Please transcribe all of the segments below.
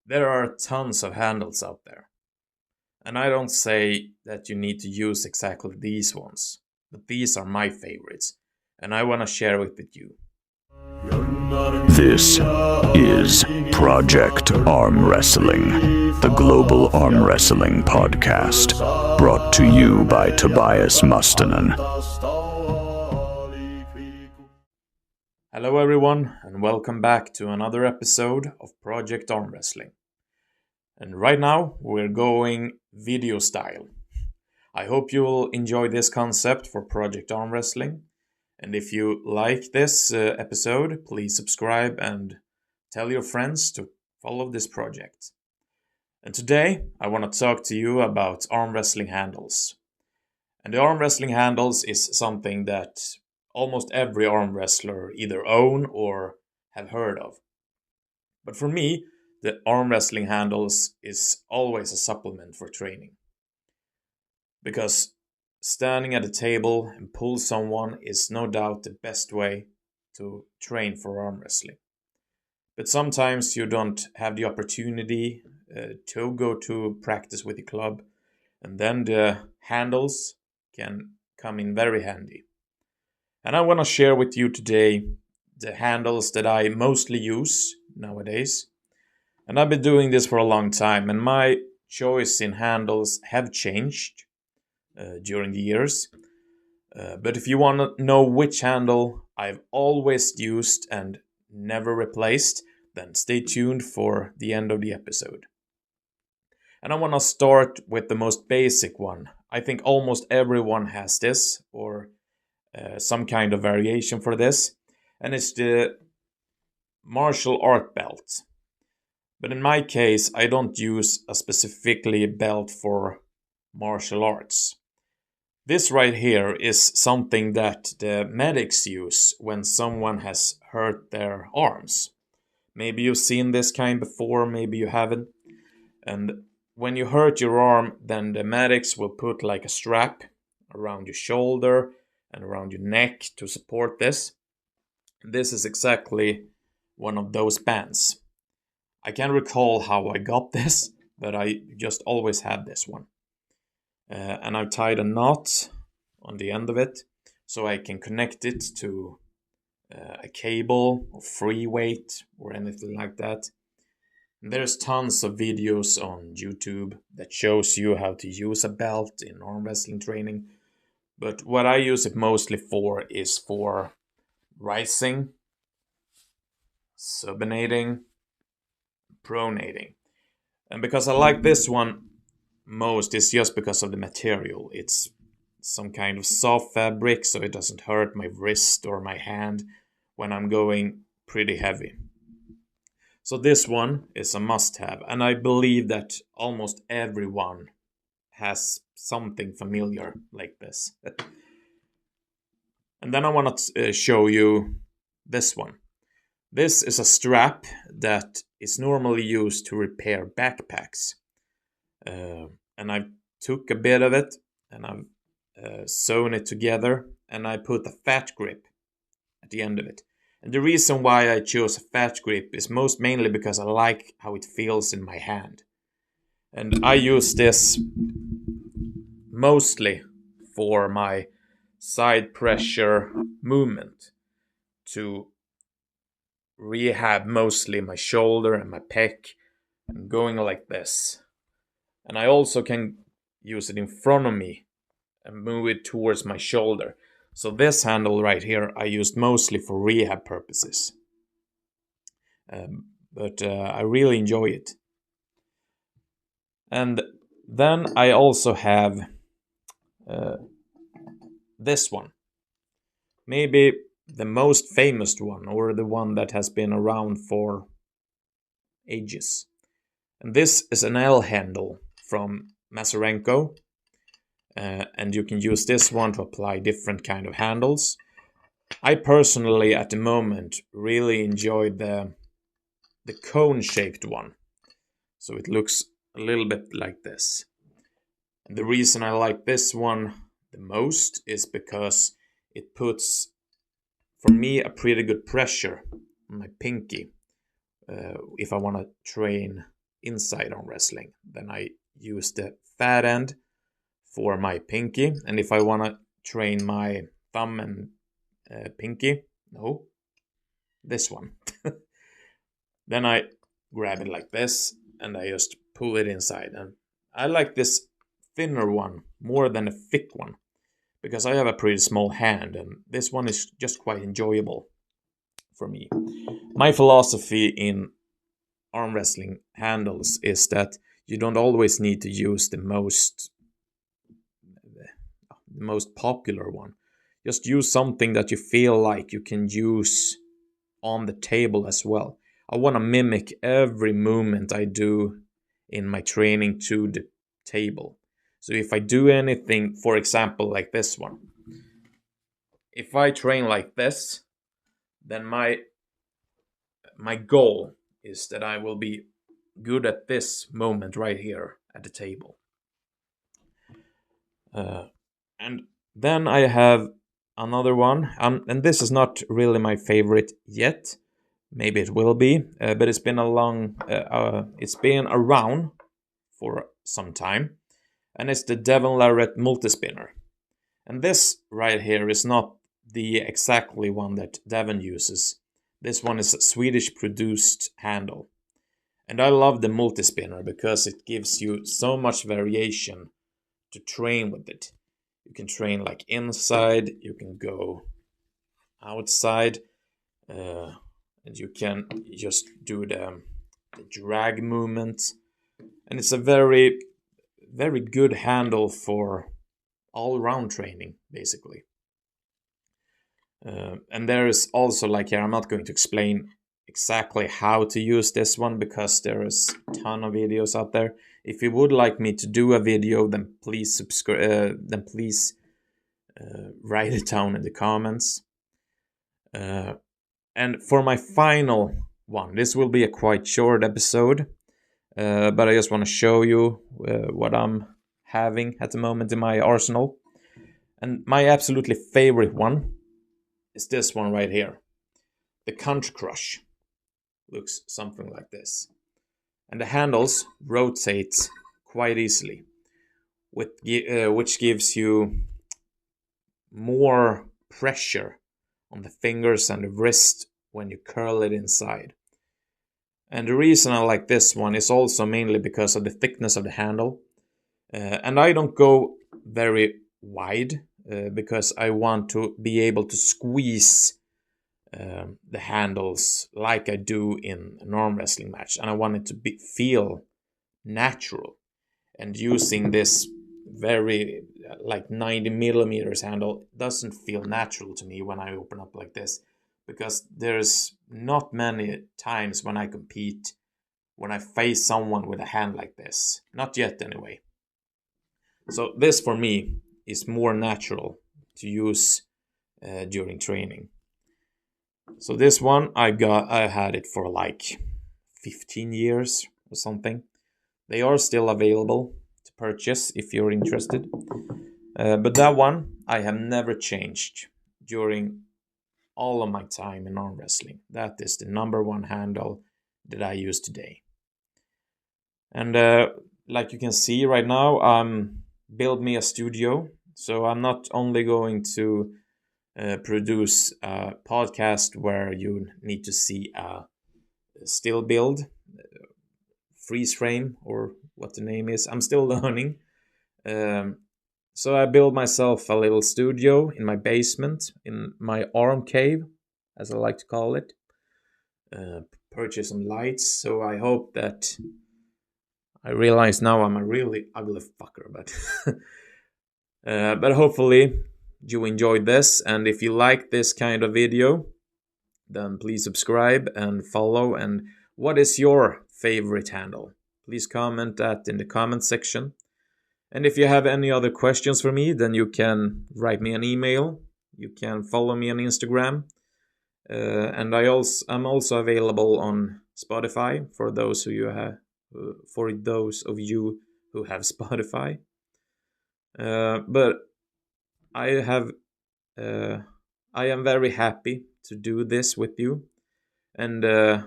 There are tons of handles out there, and I don't say that you need to use exactly these ones, but these are my favorites, and I want to share it with you. This is Project Armwrestling, the global arm wrestling podcast, brought to you by Tobias Mustonen. Hello everyone, and welcome back to another episode of Project Armwrestling. And right now, we're going video style. I hope you will enjoy this concept for Project Armwrestling. And if you like this episode, please subscribe and tell your friends to follow this project. And today, I want to talk to you about arm wrestling handles. And the arm wrestling handles is something that almost every arm wrestler either own or have heard of. But for me, the arm wrestling handles is always a supplement for training. Because standing at a table and pull someone is no doubt the best way to train for arm wrestling. But sometimes you don't have the opportunity to go to practice with the club, and then the handles can come in very handy. And I want to share with you today the handles that I mostly use nowadays. And I've been doing this for a long time, and my choice in handles have changed during the years. But if you want to know which handle I've always used and never replaced, then stay tuned for the end of the episode. And I want to start with the most basic one. I think almost everyone has this, or some kind of variation for this, and it's the martial art belt. But in my case, I don't use a specifically belt for martial arts. This right here is something that the medics use when someone has hurt their arms. Maybe you've seen this kind before, maybe you haven't. And when you hurt your arm, then the medics will put like a strap around your shoulder and around your neck to support this. This is exactly one of those bands. I can't recall how I got this, but I just always had this one. And I've tied a knot on the end of it so I can connect it to a cable or free weight or anything like that. And there's tons of videos on YouTube that shows you how to use a belt in arm wrestling training. But what I use it mostly for is for rising, subinating, pronating. And because I like this one most, it's just because of the material. It's some kind of soft fabric, so it doesn't hurt my wrist or my hand when I'm going pretty heavy. So this one is a must-have, and I believe that almost everyone has something familiar like this. And then I want to show you this one. This is a strap that is normally used to repair backpacks. And I took a bit of it and I've sewn it together, and I put a fat grip at the end of it. And the reason why I chose a fat grip is most mainly because I like how it feels in my hand. And I use this mostly for my side pressure movement to rehab mostly my shoulder and my pec and going like this. And I also can use it in front of me and move it towards my shoulder. So this handle right here I used mostly for rehab purposes. But I really enjoy it. And then I also have this one. Maybe the most famous one, or the one that has been around for ages. And this is an L handle from Masarenko. And you can use this one to apply different kind of handles. I personally, at the moment, really enjoy the cone-shaped one. So it looks a little bit like this. And the reason I like this one the most is because it puts, for me, a pretty good pressure on my pinky if I want to train inside arm wrestling. Then I use the fat end for my pinky, and if I want to train my thumb and pinky, no, this one. Then I grab it like this, and I just pull it inside. And I like this thinner one more than a thick one, because I have a pretty small hand, and this one is just quite enjoyable for me. My philosophy in arm wrestling handles is that you don't always need to use the most popular one. Just use something that you feel like you can use on the table as well. I want to mimic every movement I do in my training to the table. So if I do anything, for example, like this one, if I train like this, then my goal is that I will be good at this moment right here at the table. And then I have another one, and this is not really my favorite yet. Maybe it will be, but it's been it's been around for some time, and it's the Devon Larratt multispinner. And this right here is not the exactly one that Devon uses. This one is a Swedish produced handle. And I love the multispinner because it gives you so much variation to train with it. You can train like inside, you can go outside, and you can just do the drag movement. And it's a very, very good handle for all-round training, basically. And there is also, like here, I'm not going to explain exactly how to use this one because there is a ton of videos out there. If you would like me to do a video, then please subscribe. Then please write it down in the comments. And for my final one, this will be a quite short episode, but I just want to show you what I'm having at the moment in my arsenal. And my absolutely favorite one is this one right here. The Country Crush. Looks something like this. And the handles rotate quite easily, which gives you more pressure on the fingers and the wrist when you curl it inside. And the reason I like this one is also mainly because of the thickness of the handle. And I don't go very wide because I want to be able to squeeze the handles like I do in an arm wrestling match. And I want it to feel natural. And using this very like 90 millimeters handle doesn't feel natural to me when I open up like this, because there's not many times when I compete when I face someone with a hand like this. Not yet anyway. So this for me is more natural to use during training. So this one I had it for like 15 years or something. They are still available to purchase if you're interested. But that one I have never changed during all of my time in arm wrestling. That is the number one handle that I use today. And like you can see right now, build me a studio. So I'm not only going to produce a podcast where you need to see a still build, freeze frame, or what the name is. I'm still learning. So I built myself a little studio in my basement, in my arm cave, as I like to call it. Purchase some lights, so I hope that... I realize now I'm a really ugly fucker, but hopefully you enjoyed this, and if you like this kind of video, then please subscribe and follow. And what is your favorite handle? Please comment that in the comment section. And if you have any other questions for me, then you can write me an email. You can follow me on Instagram. And I'm also available on Spotify for those of you who have Spotify. But I am very happy to do this with you, and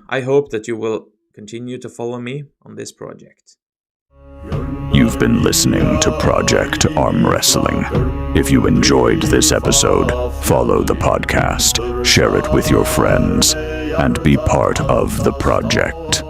I hope that you will continue to follow me on this project. You've been listening to Project Arm Wrestling. If you enjoyed this episode, follow the podcast, share it with your friends, and be part of the project.